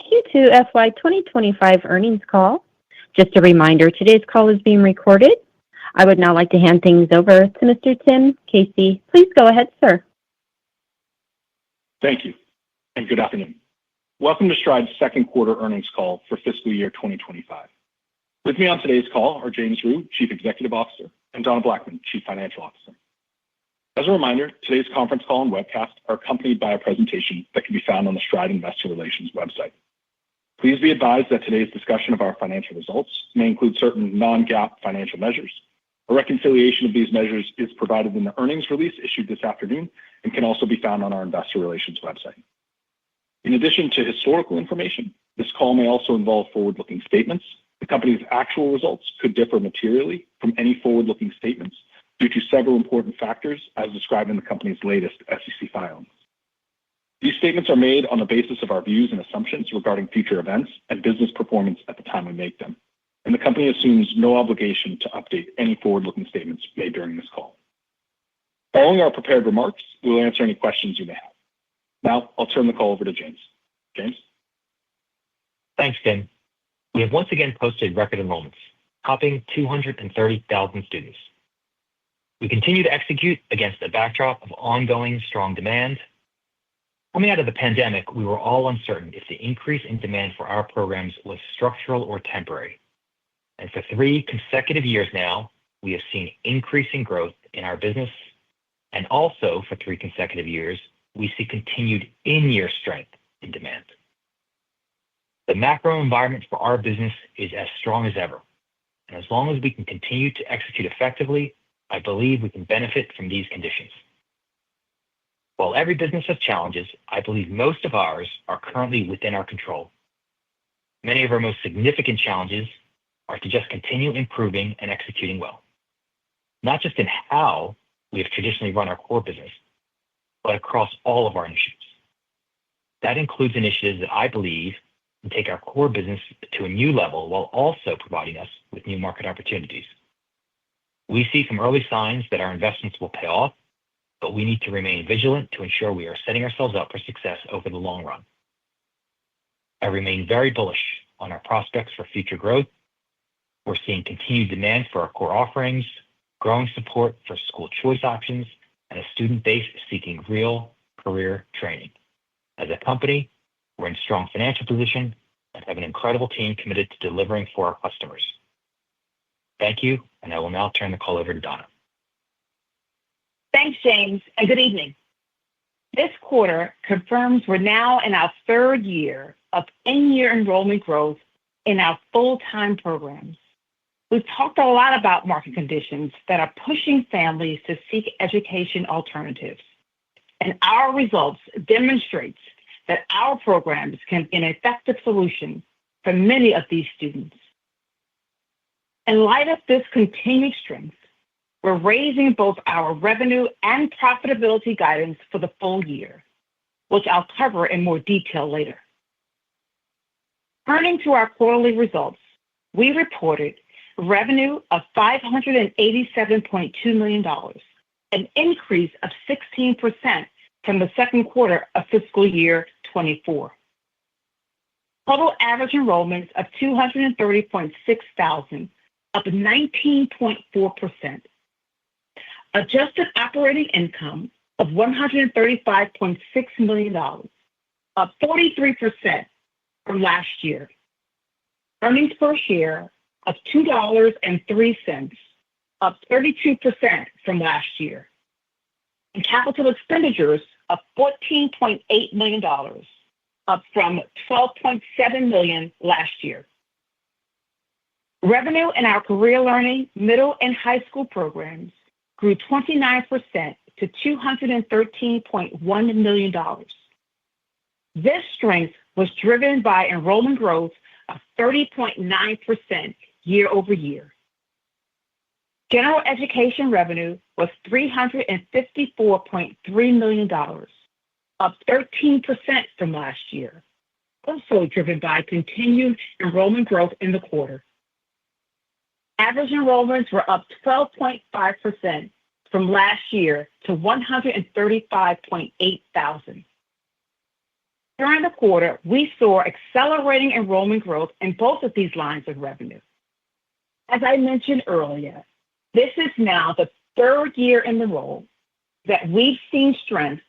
Q2 FY 2025 earnings call. Just a reminder, today's call is being recorded. I would now like to hand things over to Mr. Tim Casey. Please go ahead, sir. Thank you, and good afternoon. Welcome to Stride's second quarter earnings call for fiscal year 2025. With me on today's call are James Rhyu, Chief Executive Officer, and Donna Blackman, Chief Financial Officer. As a reminder, today's conference call and webcast are accompanied by a presentation that can be found on the Stride Investor Relations website. Please be advised that today's discussion of our financial results may include certain non-GAAP financial measures. A reconciliation of these measures is provided in the earnings release issued this afternoon and can also be found on our Investor Relations website. In addition to historical information, this call may also involve forward-looking statements. The company's actual results could differ materially from any forward-looking statements due to several important factors as described in the company's latest SEC filings. These statements are made on the basis of our views and assumptions regarding future events and business performance at the time we make them, and the company assumes no obligation to update any forward-looking statements made during this call. Following our prepared remarks, we will answer any questions you may have. Now, I'll turn the call over to James. James? Thanks, Tim. We have once again posted record enrollments, topping 230,000 students. We continue to execute against a backdrop of ongoing strong demand. Coming out of the pandemic, we were all uncertain if the increase in demand for our programs was structural or temporary. And for 3 consecutive years now, we have seen increasing growth in our business. And also for 3 consecutive years, we see continued in-year strength in demand. The macro environment for our business is as strong as ever. And as long as we can continue to execute effectively, I believe we can benefit from these conditions. While every business has challenges, I believe most of ours are currently within our control. Many of our most significant challenges are to just continue improving and executing well, not just in how we have traditionally run our core business, but across all of our initiatives. That includes initiatives that I believe can take our core business to a new level while also providing us with new market opportunities. We see some early signs that our investments will pay off, but we need to remain vigilant to ensure we are setting ourselves up for success over the long run. I remain very bullish on our prospects for future growth. We're seeing continued demand for our core offerings, growing support for school choice options, and a student base seeking real career training. As a company, we're in a strong financial position and have an incredible team committed to delivering for our customers. Thank you, and I will now turn the call over to Donna. Thanks, James, and good evening. This quarter confirms we're now in our 3rd year of in-year enrollment growth in our full-time programs. We've talked a lot about market conditions that are pushing families to seek education alternatives, and our results demonstrate that our programs can be an effective solution for many of these students. In light of this continued strength, we're raising both our revenue and profitability guidance for the full year, which I'll cover in more detail later. Turning to our quarterly results, we reported revenue of $587.2 million, an increase of 16% from the second quarter of fiscal year 24. Total average enrollments of 230.6 thousand, up 19.4%. Adjusted operating income of $135.6 million, up 43% from last year. Earnings per share of $2.03, up 32% from last year. And capital expenditures of $14.8 million, up from $12.7 million last year. Revenue in our career learning, middle and high school programs grew 29% to $213.1 million. This strength was driven by enrollment growth of 30.9% year over year. General education revenue was $354.3 million, up 13% from last year, also driven by continued enrollment growth in the quarter. Average enrollments were up 12.5% from last year to 135.8 thousand. During the quarter, we saw accelerating enrollment growth in both of these lines of revenue. As I mentioned earlier, this is now the third year in a row that we've seen strength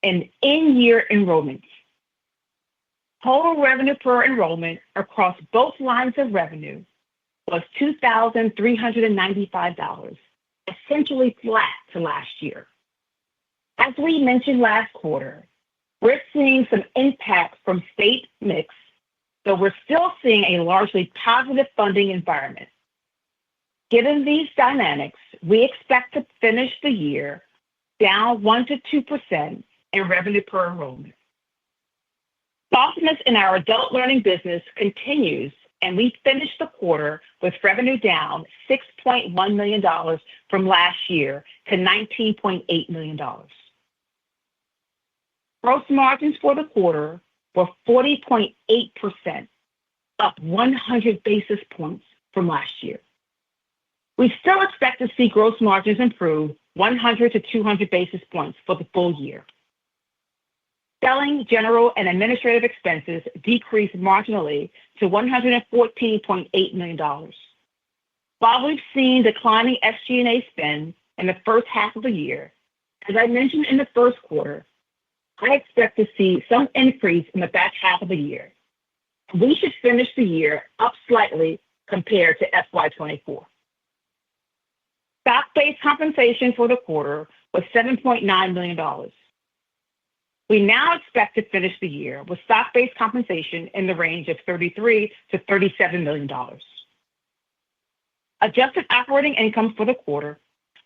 in in-year enrollments. Total revenue per enrollment across both lines of revenue was $2,395, essentially flat to last year. As we mentioned last quarter, we're seeing some impact from state mix, though we're still seeing a largely positive funding environment. Given these dynamics, we expect to finish the year down 1% to 2% in revenue per enrollment. Softness in our adult learning business continues, and we finished the quarter with revenue down $6.1 million from last year to $19.8 million. Gross margins for the quarter were 40.8%, up 100 basis points from last year. We still expect to see gross margins improve 100 to 200 basis points for the full year. Selling, general, and administrative expenses decreased marginally to $114.8 million. While we've seen declining SG&A spend in the first half of the year, as I mentioned in the first quarter, I expect to see some increase in the back half of the year. We should finish the year up slightly compared to FY24. Stock-based compensation for the quarter was $7.9 million. We now expect to finish the year with stock-based compensation in the range of $33 to $37 million. Adjusted operating income for the quarter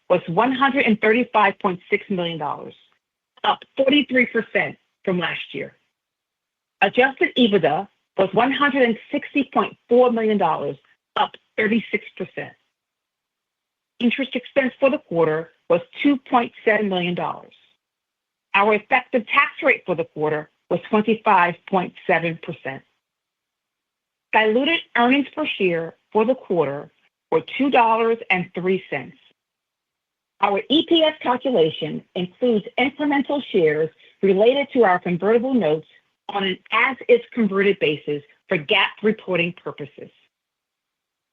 was $135.6 million, up 43% from last year. Adjusted EBITDA was $160.4 million, up 36%. Interest expense for the quarter was $2.7 million. Our effective tax rate for the quarter was 25.7%. Diluted earnings per share for the quarter were $2.03. Our EPS calculation includes incremental shares related to our convertible notes on an as-is converted basis for GAAP reporting purposes.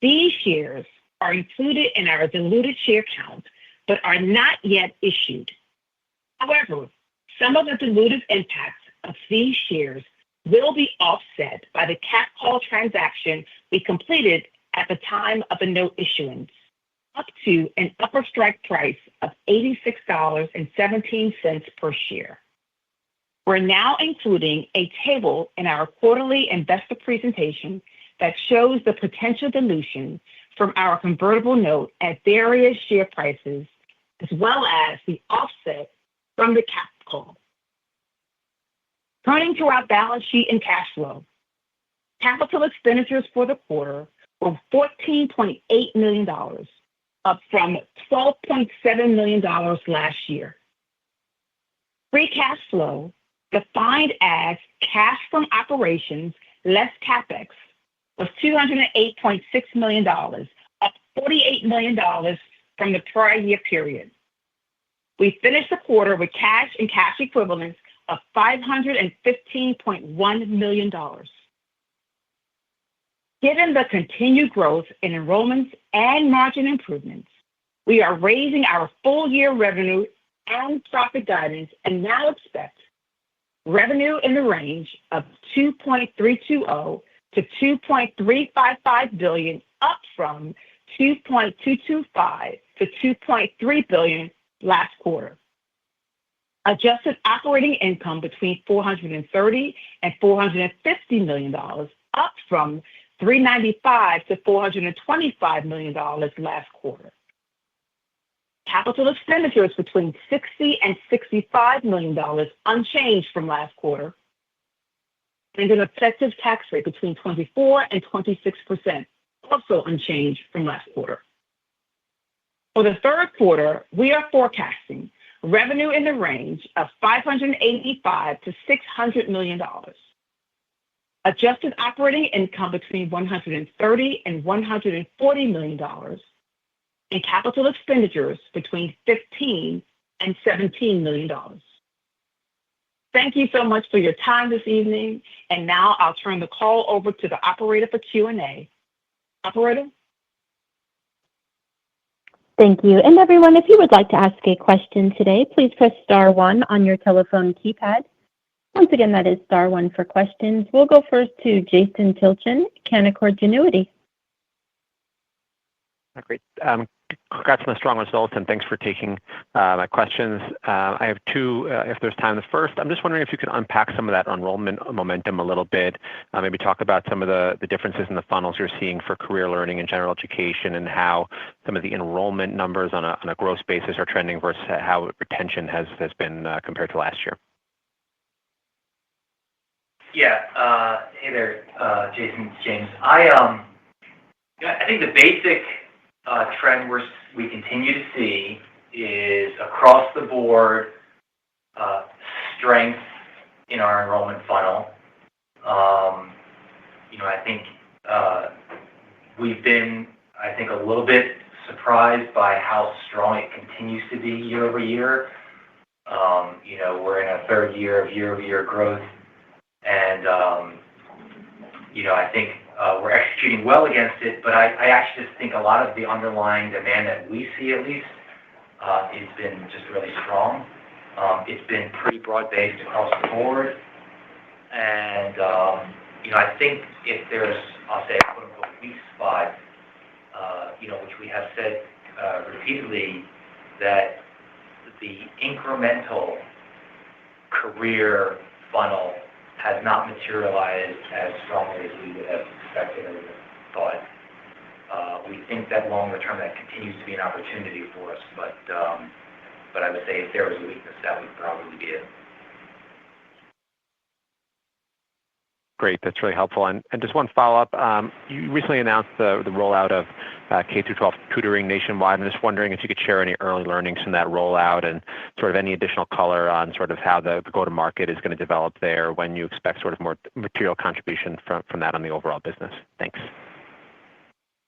These shares are included in our diluted share count, but are not yet issued. However, some of the dilutive impacts of these shares will be offset by the cap call transaction we completed at the time of the note issuance, up to an upper strike price of $86.17 per share. We're now including a table in our quarterly investor presentation that shows the potential dilution from our convertible note at various share prices, as well as the offset from the cap call. Turning to our balance sheet and cash flow, capital expenditures for the quarter were $14.8 million, up from $12.7 million last year. Free cash flow, defined as cash from operations less CapEx, was $208.6 million, up $48 million from the prior year period. We finished the quarter with cash and cash equivalents of $515.1 million. Given the continued growth in enrollments and margin improvements, we are raising our full-year revenue and profit guidance and now expect revenue in the range of $2.320 to $2.355 billion, up from $2.225 to $2.3 billion last quarter. Adjusted operating income between $430 and $450 million, up from $395 to $425 million last quarter. Capital expenditures between $60 and $65 million, unchanged from last quarter, and an effective tax rate between 24 and 26%, also unchanged from last quarter. For the third quarter, we are forecasting revenue in the range of $585 to $600 million. Adjusted operating income between $130 and $140 million, and capital expenditures between $15 and $17 million. Thank you so much for your time this evening. And now I'll turn the call over to the operator for Q&A. Operator? Thank you. And everyone, if you would like to ask a question today, please press star one on your telephone keypad. Once again, that is star one for questions. We'll go first to Jason Tilchen, Canaccord Genuity. Great. Congrats on the strong results, and thanks for taking my questions. I have two, if there's time. The first, I'm just wondering if you could unpack some of that enrollment momentum a little bit, maybe talk about some of the differences in the funnels you're seeing for career learning and general education, and how some of the enrollment numbers on a gross basis are trending versus how retention has been compared to last year. Yeah. Hey there, Jason. It's James. I think the basic trend we continue to see is across the board strength in our enrollment funnel. I think we've been, a little bit surprised by how strong it continues to be year over year. We're in a third year of year-over-year growth, and I think we're executing well against it, but I actually just think a lot of the underlying demand that we see, at least, has been just really strong. It's been pretty broad-based across the board, and I think if there's, I'll say, a quote-unquote weak spot, which we have said repeatedly, that the incremental career funnel has not materialized as strongly as we would have expected or thought. We think that longer term that continues to be an opportunity for us, but I would say if there was a weakness, that would probably be it. Great, that's really helpful. And just one follow-up. You recently announced the rollout of K-12 tutoring nationwide. I'm just wondering if you could share any early learnings from that rollout and sort of any additional color on sort of how the go-to-market is going to develop there, when you expect sort of more material contribution from that on the overall business. Thanks.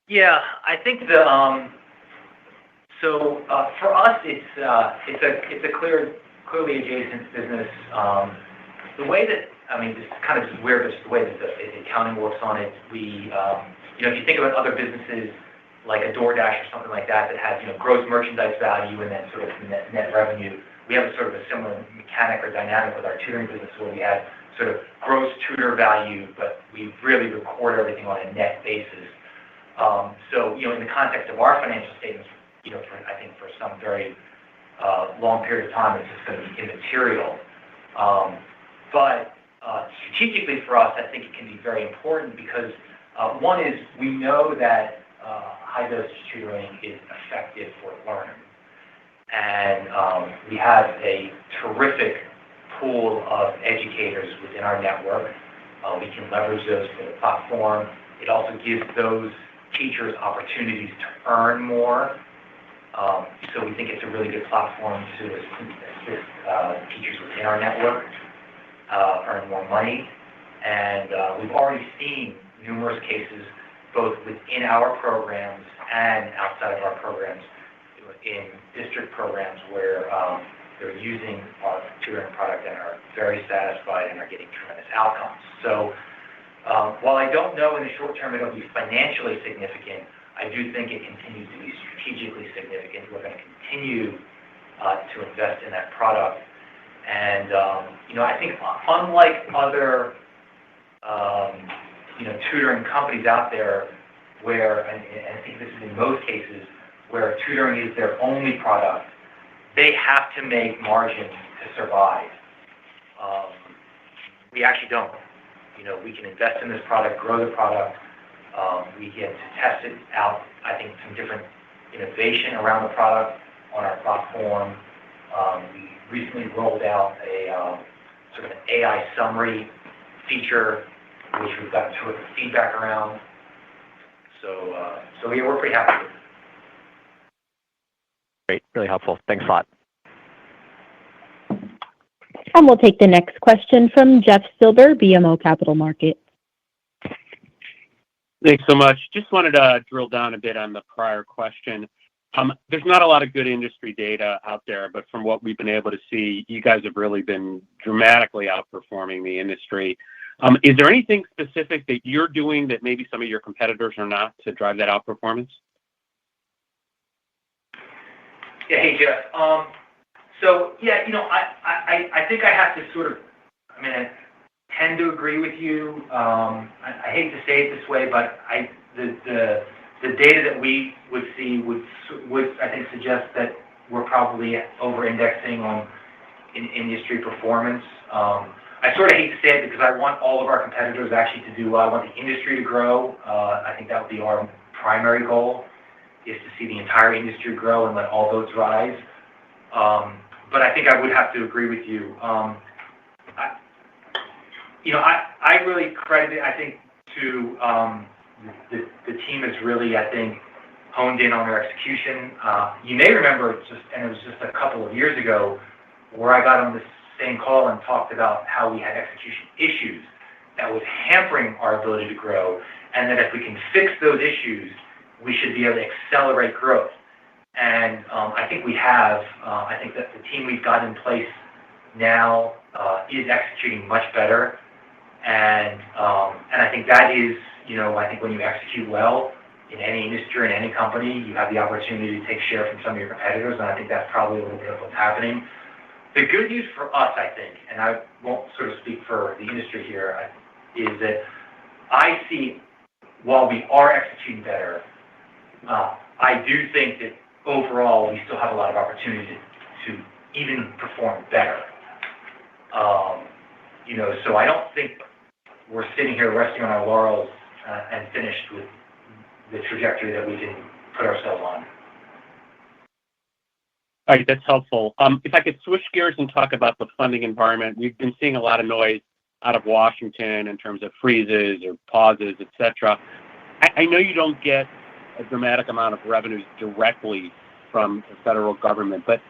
Yeah, I think so for us, it's a clearly adjacent business. The way that this is kind of just weird, but just the way that the accounting works on it. We, if you think about other businesses like a DoorDash or something like that has gross merchandise value and then sort of net revenue, we have sort of a similar mechanic or dynamic with our tutoring business where we have sort of gross tutor value, but we really record everything on a net basis. So in the context of our financial statements, I think for some very long period of time, it's just going to be immaterial. But strategically for us, I think it can be very important because one is we know that high-dosage tutoring is effective for learning. And we have a terrific pool of educators within our network. We can leverage those for the platform. It also gives those teachers opportunities to earn more. So we think it's a really good platform to assist teachers within our network earn more money. And we've already seen numerous cases, both within our programs and outside of our programs, in district programs where they're using our tutoring product and are very satisfied and are getting tremendous outcomes. So while I don't know in the short term it'll be financially significant, I do think it continues to be strategically significant. We're going to continue to invest in that product. And, I think unlike other, tutoring companies out there where, and I think this is in most cases, where tutoring is their only product, they have to make margins to survive. We actually don't. We can invest in this product, grow the product. We get to test it out, I think, some different innovation around the product on our platform. We recently rolled out a sort of an AI summary feature, which we've gotten terrific feedback around. So yeah, we're pretty happy with it. Great, really helpful. Thanks a lot. And we'll take the next question from Jeff Silber, BMO Capital Markets. Thanks so much. Just wanted to drill down a bit on the prior question. There's not a lot of good industry data out there, but from what we've been able to see, you guys have really been dramatically outperforming the industry. Is there anything specific that you're doing that maybe some of your competitors are not to drive that outperformance? Yeah, hey Jeff. I think I have to I tend to agree with you. I hate to say it this way, but the data that we would see would I think suggest that we're probably over-indexing on industry performance. I sort of hate to say it because I want all of our competitors actually to do well. I want the industry to grow. I think that would be our primary goal, is to see the entire industry grow and let all boats rise. But I think I would have to agree with you. I really credit it, I think, to the team has really, I think, honed in on their execution. You may remember, it was just a couple of years ago, where I got on this same call and talked about how we had execution issues that was hampering our ability to grow, and that if we can fix those issues, we should be able to accelerate growth. And I think we have. I think that the team we've got in place now is executing much better, and I think that is, I think when you execute well in any industry, in any company, you have the opportunity to take share from some of your competitors, and I think that's probably a little bit of what's happening. The good news for us, I think, and I won't sort of speak for the industry here, is that I see, while we are executing better, I do think that overall we still have a lot of opportunity to even perform better. So I don't think we're sitting here resting on our laurels and finished with the trajectory that we can put ourselves on. All right, that's helpful. If I could switch gears and talk about the funding environment, we've been seeing a lot of noise out of Washington in terms of freezes or pauses, et cetera. I know you don't get a dramatic amount of revenues directly from the federal government, but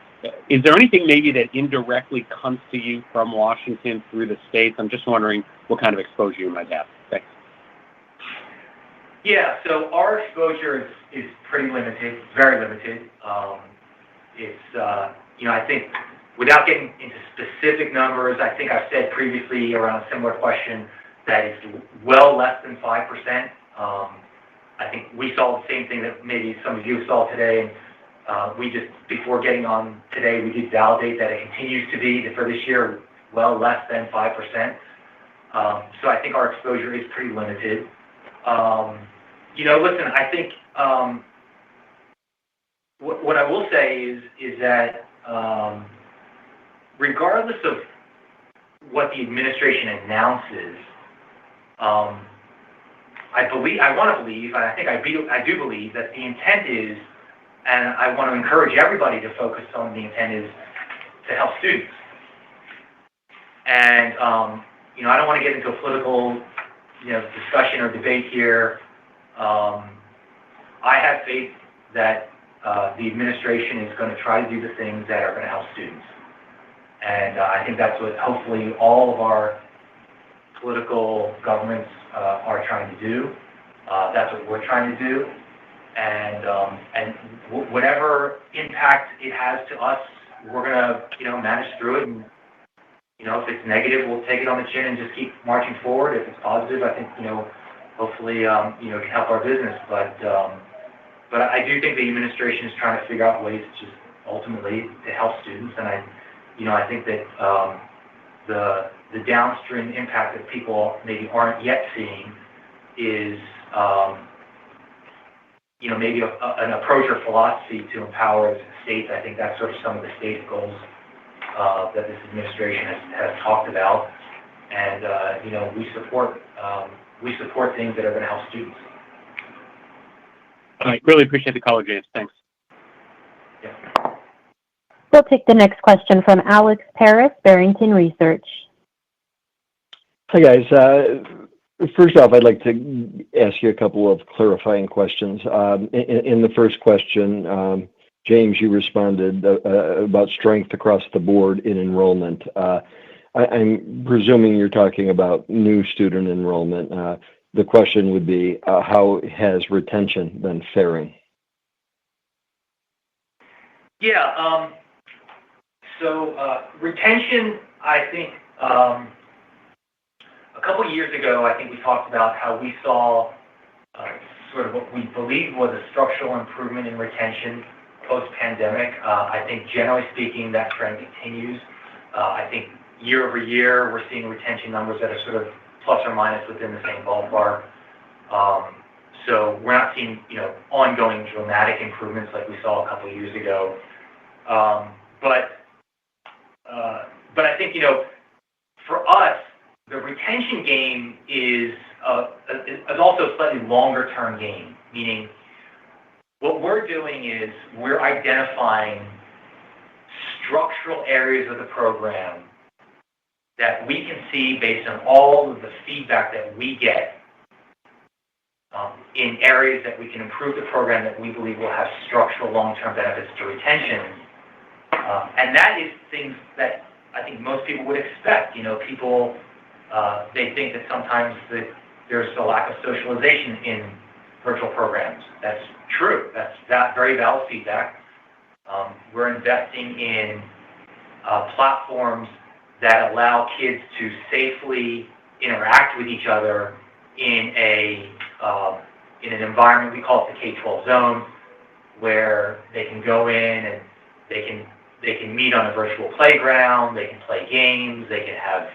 is there anything maybe that indirectly comes to you from Washington through the states? I'm just wondering what kind of exposure you might have. Thanks. Yeah, so our exposure is pretty limited, very limited. I think without getting into specific numbers, I think I've said previously around a similar question that it's well less than 5%. I think we saw the same thing that maybe some of you saw today. We just, before getting on today, we did validate that it continues to be, for this year, well less than 5%. So I think our exposure is pretty limited. Listen, I think what I will say is that regardless of what the administration announces, I want to believe, and I think I do believe that the intent is, and I want to encourage everybody to focus on the intent is to help students. And I don't want to get into a political discussion or debate here. I have faith that the administration is going to try to do the things that are going to help students. And I think that's what hopefully all of our political governments are trying to do. That's what we're trying to do. And whatever impact it has to us, we're going to manage through it. And if it's negative, we'll take it on the chin and just keep marching forward. If it's positive, I think hopefully it can help our business. But I do think the administration is trying to figure out ways to just ultimately to help students. And I think that the downstream impact that people maybe aren't yet seeing is maybe an approach or philosophy to empower states. I think that's sort of some of the state goals that this administration has talked about. And we support things that are going to help students. All right, really appreciate the call, James. Thanks. Yeah. We'll take the next question from Alex Paris, Barrington Research. Hi, guys. First off, I'd like to ask you a couple of clarifying questions. In the first question, James, you responded about strength across the board in enrollment. I'm presuming you're talking about new student enrollment. The question would be, how has retention been faring? Yeah. So retention, I think, a couple of years ago, I think we talked about how we saw sort of what we believed was a structural improvement in retention post-pandemic. I think generally speaking, that trend continues. I think year over year, we're seeing retention numbers that are sort of plus or minus within the same ballpark. So we're not seeing, ongoing dramatic improvements like we saw a couple of years ago. But I think, for us, the retention game is also a slightly longer term game, meaning what we're doing is we're identifying structural areas of the program that we can see based on all of the feedback that we get in areas that we can improve the program that we believe will have structural long-term benefits to retention. And that is things that I think most people would expect. People, they think that sometimes that there's a lack of socialization in virtual programs. That's true. That's very valid feedback. We're investing in platforms that allow kids to safely interact with each other in an environment, we call it the K-12 zone, where they can go in and they can meet on a virtual playground, they can play games, they can have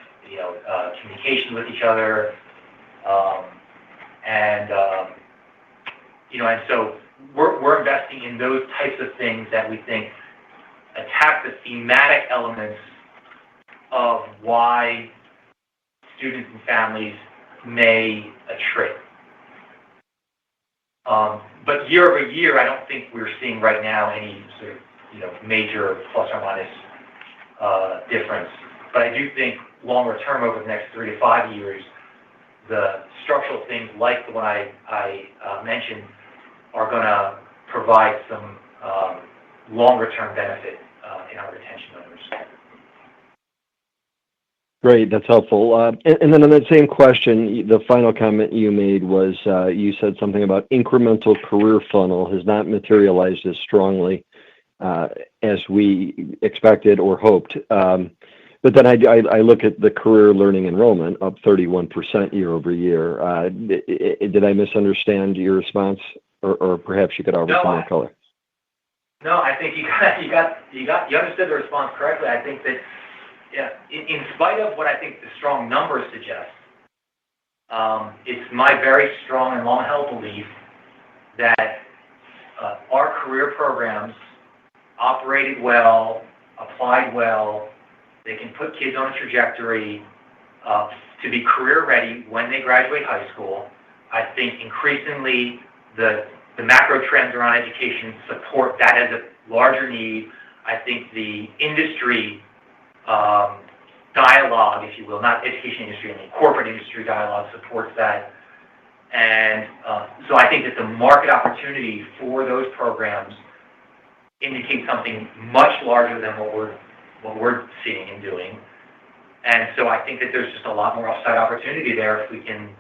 communication with each other, and so we're investing in those types of things that we think attack the thematic elements of why students and families may attrit. But year over year, I don't think we're seeing right now any sort of major plus or minus difference. But I do think longer term, over the next 3 to 5 years, the structural things like the one I mentioned are going to provide some longer term benefit in our retention numbers. Great, that's helpful. And then on that same question, the final comment you made was you said something about incremental career funnel has not materialized as strongly as we expected or hoped. But then I look at the career learning enrollment up 31% year over year. Did I misunderstand your response, or perhaps you could offer some more color? No, I think you understood the response correctly. I think that. Yeah, in spite of what I think the strong numbers suggest, it's my very strong and long-held belief that our career programs operated well, applied well, they can put kids on a trajectory to be career ready when they graduate high school. I think increasingly the macro trends around education support that as a larger need. I think the industry dialogue, if you will, not education industry, I mean corporate industry dialogue supports that. And so I think that the market opportunity for those programs indicates something much larger than what we're seeing and doing. And so I think that there's just a lot more upside opportunity there if we can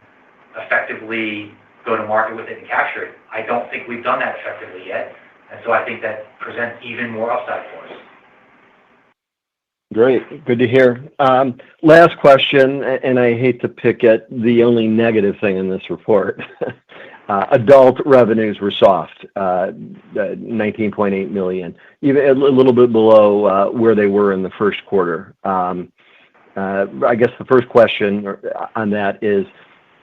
effectively go to market with it and capture it. I don't think we've done that effectively yet. And so I think that presents even more upside for us. Great. Good to hear. Last question, and I hate to pick at the only negative thing in this report. Adult revenues were soft, $19.8 million, even a little bit below where they were in the first quarter. I guess the first question on that is,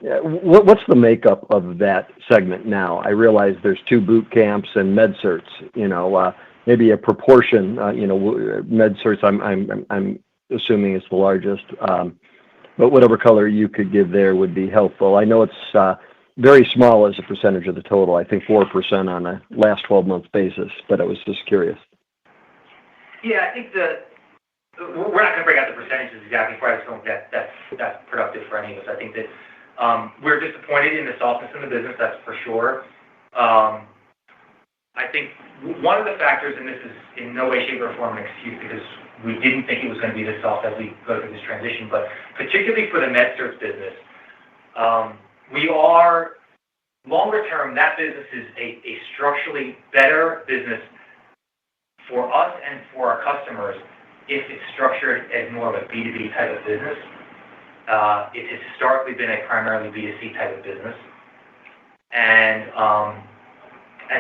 what's the makeup of that segment now? I realize there's 2 boot camps and med certs, maybe a proportion, med certs I'm assuming is the largest, but whatever color you could give there would be helpful. I know it's very small as a percentage of the total, I think 4% on a last 12-month basis, but I was just curious. Yeah, I think we're not going to break out the percentages exactly, for I just don't think that's productive for any of us. I think that we're disappointed in the softness in the business, that's for sure. I think one of the factors, and this is in no way, shape, or form an excuse because we didn't think it was going to be this soft as we go through this transition, but particularly for the med-surg business, we are, longer term, that business is a structurally better business for us and for our customers, if it's structured as more of a B2B type of business, it has historically been a primarily B2C type of business. And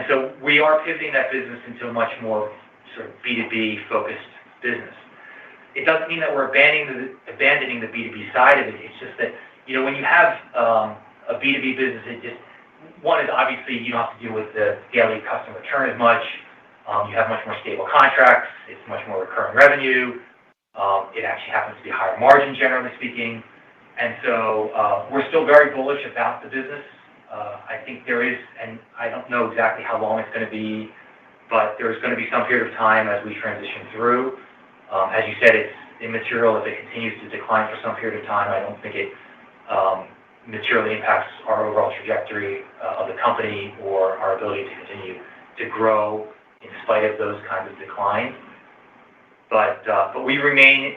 so we are pivoting that business into a much more sort of B2B focused business. It doesn't mean that we're abandoning the B2B side of it. It's just that, when you have a B2B business, one is obviously you don't have to deal with the daily customer churn as much. You have much more stable contracts. It's much more recurring revenue. It actually happens to be higher margin, generally speaking. And so we're still very bullish about the business. I think there is, and I don't know exactly how long it's going to be, but there's going to be some period of time as we transition through. As you said, it's immaterial. If it continues to decline for some period of time, I don't think it materially impacts our overall trajectory of the company or our ability to continue to grow in spite of those kinds of declines. But we remain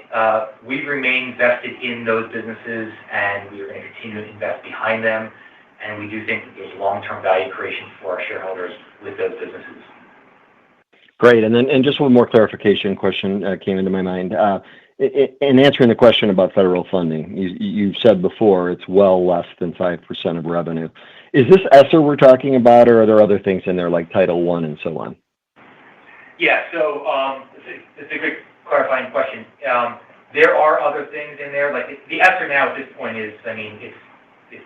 vested in those businesses, and we are going to continue to invest behind them. And we do think that there's long-term value creation for our shareholders with those businesses. Great. And just one more clarification question came into my mind. In answering the question about federal funding, you said before it's well less than 5% of revenue. Is this ESSER we're talking about, or are there other things in there like Title I and so on? Yeah, so it's a good clarifying question. There are other things in there. Like the ESSER now at this point is, it's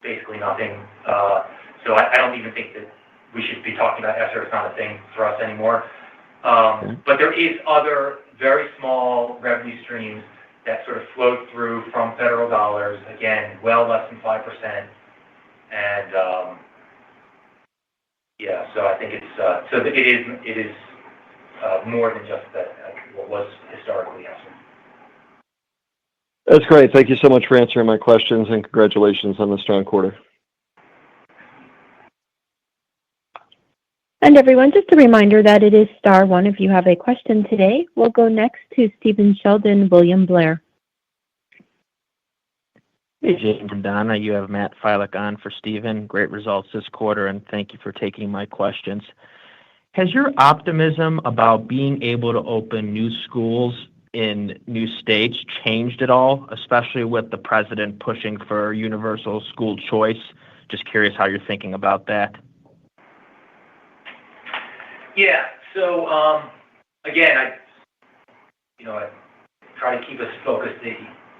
basically nothing. So I don't even think that we should be talking about ESSER. It's not a thing for us anymore. But there is other very small revenue streams that sort of flow through from federal dollars. Again, well less than 5%. And so I think it is more than just that what was historically ESSER. That's great. Thank you so much for answering my questions, and congratulations on the strong quarter. And everyone, just a reminder that it is star one if you have a question today. We'll go next to Stephen Sheldon, William Blair. Hey, James and Donna. You have Matt Filek on for Stephen. Great results this quarter, and thank you for taking my questions. Has your optimism about being able to open new schools in new states changed at all, especially with the president pushing for universal school choice? Just curious how you're thinking about that. Yeah. So again, I try to keep us focused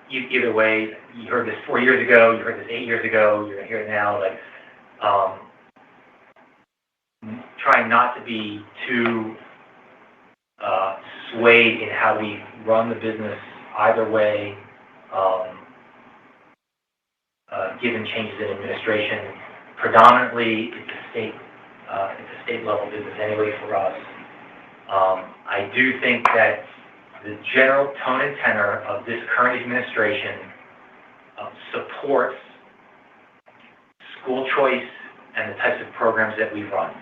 either way. You heard this 4 years ago. You heard this 8 years ago. You're going to hear it now. Trying not to be too swayed in how we run the business either way, given changes in administration. Predominantly, it's a state level business anyway for us. I do think that the general tone and tenor of this current administration supports school choice and the types of programs that we run.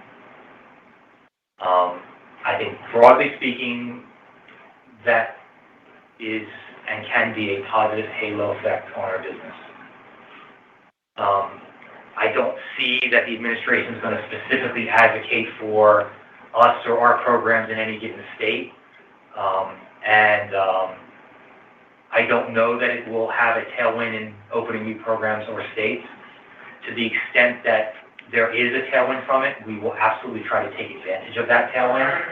I think broadly speaking, that is and can be a positive halo effect on our business. I don't see that the administration is going to specifically advocate for us or our programs in any given state. And I don't know that it will have a tailwind in opening new programs or states. To the extent that there is a tailwind from it, we will absolutely try to take advantage of that tailwind.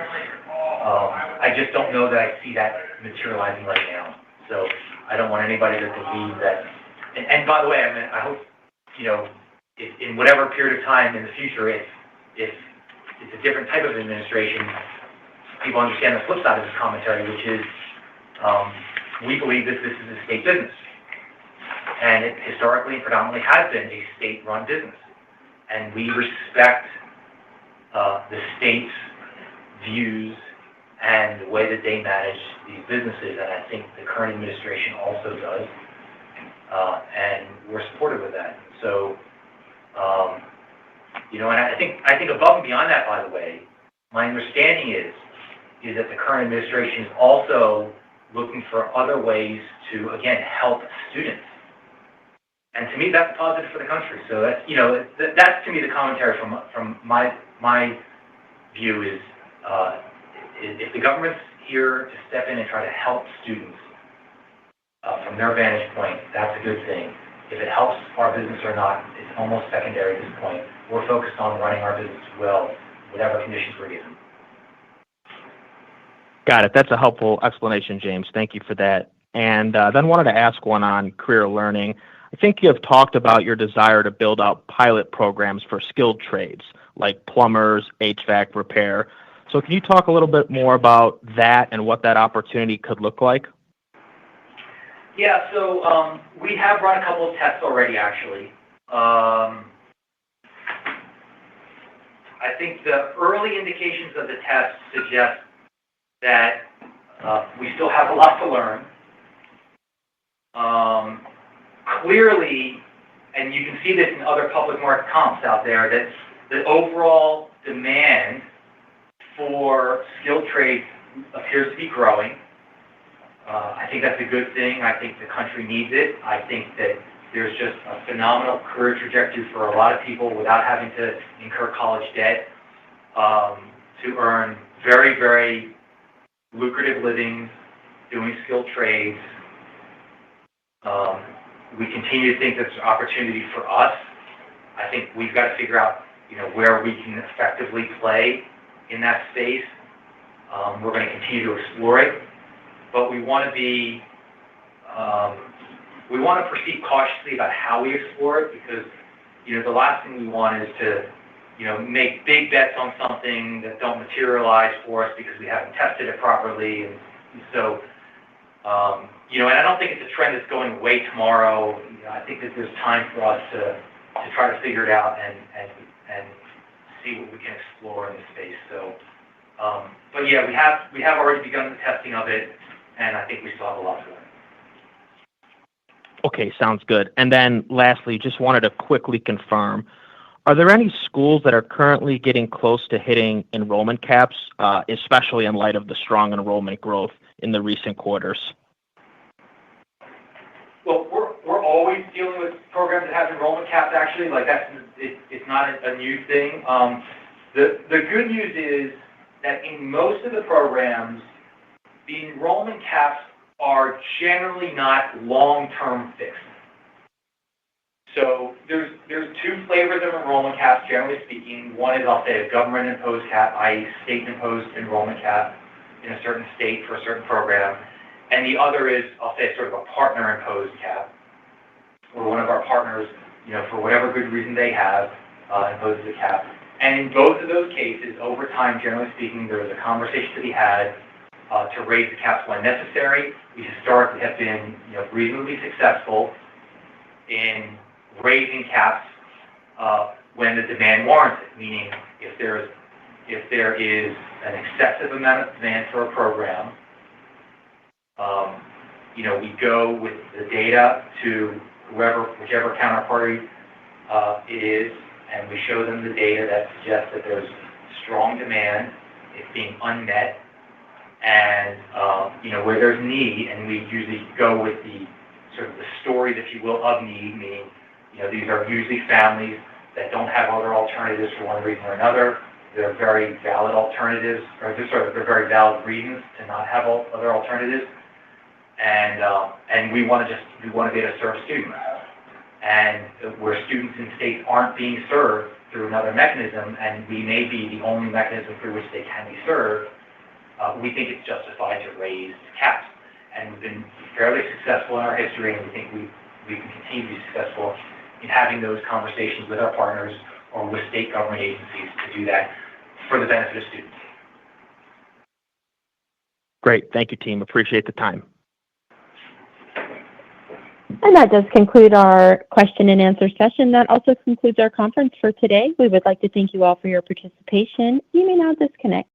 I just don't know that I see that materializing right now. So I don't want anybody to believe that. And by the way, I hope, if in whatever period of time in the future, if it's a different type of administration, people understand the flip side of this commentary, which is we believe that this is a state business. And it historically and predominantly has been a state-run business. And we respect the state's views and the way that they manage these businesses, and I think the current administration also does. And we're supportive of that. So, and I think above and beyond that, by the way, my understanding is that the current administration is also looking for other ways to, again, help students. And to me, that's positive for the country. So that's to me the commentary from my view is if the government's here to step in and try to help students from their vantage point, that's a good thing. If it helps our business or not, it's almost secondary at this point. We're focused on running our business well, whatever conditions we're given. Got it. That's a helpful explanation, James. Thank you for that. And then wanted to ask one on career learning. I think you have talked about your desire to build out pilot programs for skilled trades like plumbers, HVAC repair. So can you talk a little bit more about that and what that opportunity could look like? Yeah, so we have run a couple of tests already, actually. I think the early indications of the test suggest that we still have a lot to learn. Clearly, and you can see this in other public market comps out there, that the overall demand for skilled trades appears to be growing. I think that's a good thing. I think the country needs it. I think that there's just a phenomenal career trajectory for a lot of people without having to incur college debt to earn very, very lucrative livings doing skilled trades. We continue to think there's an opportunity for us. I think we've got to figure out, where we can effectively play in that space. We're going to continue to explore it, but we want to proceed cautiously about how we explore it, because, the last thing we want is to, make big bets on something that don't materialize for us because we haven't tested it properly. And so, and I don't think it's a trend that's going away tomorrow. I think that there's time for us to try to figure it out and see what we can explore in the space. So, but yeah, we have already begun the testing of it, and I think we still have a lot to learn. Okay, sounds good. And then lastly, just wanted to quickly confirm, are there any schools that are currently getting close to hitting enrollment caps, especially in light of the strong enrollment growth in the recent quarters? Well, we're always dealing with programs that have enrollment caps, actually. Like, it's not a new thing. The good news is that in most of the programs, the enrollment caps are generally not long-term fixed. So there's two flavors of enrollment caps, generally speaking. One is, I'll say, a government-imposed cap, i.e. state-imposed enrollment cap in a certain state for a certain program. And the other is, I'll say, sort of a partner-imposed cap, where one of our partners, for whatever good reason they have, imposes a cap. And in both of those cases, over time, generally speaking, there is a conversation to be had to raise the caps when necessary. We historically have been, reasonably successful in raising caps when the demand warrants it. Meaning, if there is an excessive amount of demand for a program, we go with the data to whichever counterparty it is, and we show them the data that suggests that there's strong demand, it's being unmet, and where there's need, and we usually go with the sort of the stories, if you will, of need, meaning these are usually families that don't have other alternatives for one reason or another. They're very valid alternatives, or they're very valid reasons to not have other alternatives. And we want to be able to serve students. And where students in states aren't being served through another mechanism, and we may be the only mechanism through which they can be served, we think it's justified to raise caps. And we've been fairly successful in our history, and we think we can continue to be successful in having those conversations with our partners or with state government agencies to do that for the benefit of students. Great. Thank you, team. Appreciate the time. And that does conclude our question and answer session. That also concludes our conference for today. We would like to thank you all for your participation. You may now disconnect.